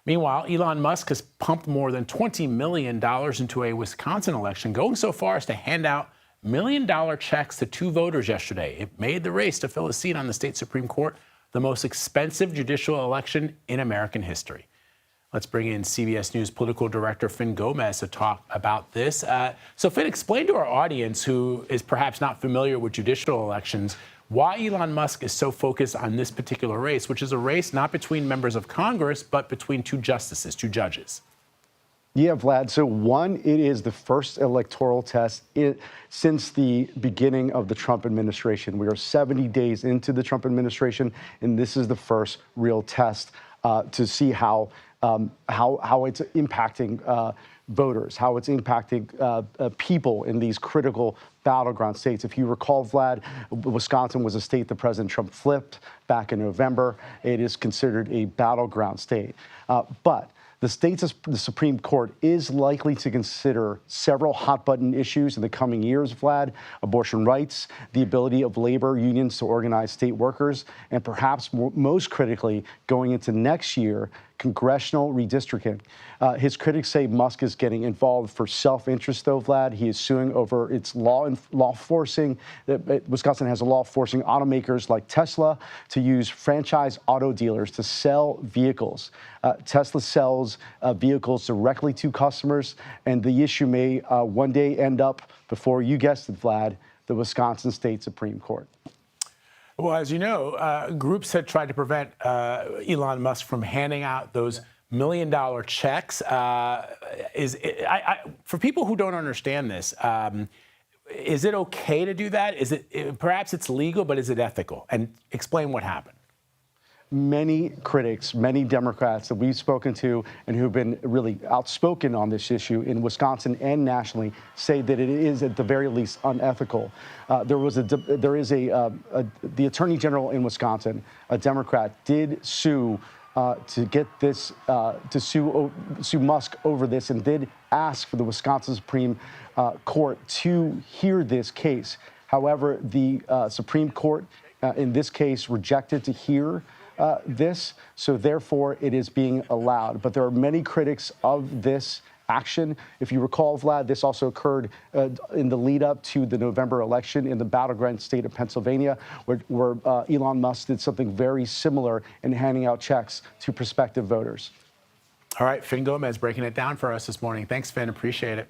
Meanwhile, Elon Musk has pumped more than $20 million into a Wisconsin election, going so far as to hand out million-dollar checks to two voters yesterday. It made the race to fill a seat on the state Supreme Court the most expensive judicial election in American history. Let's bring in CBS News political director Fin Gómez to talk about this. So, Fin, explain to our audience who is perhaps not familiar with judicial elections why Elon Musk is so focused on this particular race, which is a race not between members of Congress, but between two justices, two judges. Yeah, Vlad. So one, it is the first electoral test since the beginning of the Trump administration. We are 70 days into the Trump administration, and this is the first real test to see how it's impacting voters, how it's impacting people in these critical battleground states. If you recall, Vlad, Wisconsin was a state that President Trump flipped back in November. It is considered a battleground state. But the Supreme Court is likely to consider several hot-button issues in the coming years, Vlad: abortion rights, the ability of labor unions to organize state workers, and perhaps most critically, going into next year, congressional redistricting. His critics say Musk is getting involved for self-interest, though, Vlad. He is suing over its law forcing. Wisconsin has a law forcing automakers like Tesla to use franchise auto dealers to sell vehicles. Tesla sells vehicles directly to customers, and the issue may one day end up before, you guessed it, Vlad, the Wisconsin State Supreme Court. Well, as you know, groups had tried to prevent Elon Musk from handing out those million-dollar checks. For people who don't understand this, is it okay to do that? Is it perhaps it's legal, but is it ethical? And explain what happened. Many critics, many Democrats that we've spoken to and who've been really outspoken on this issue in Wisconsin and nationally say that it is at the very least unethical. The Attorney General in Wisconsin, a Democrat, did sue to get this to sue Musk over this, and did ask for the Wisconsin Supreme Court to hear this case. However, the Supreme Court in this case rejected to hear this, so therefore it is being allowed. But there are many critics of this action. If you recall, Vlad, this also occurred in the lead up to the November election in the battleground state of Pennsylvania, where Elon Musk did something very similar in handing out checks to prospective voters. All right, Fin Gómez breaking it down for us this morning. Thanks, Fin. Appreciate it.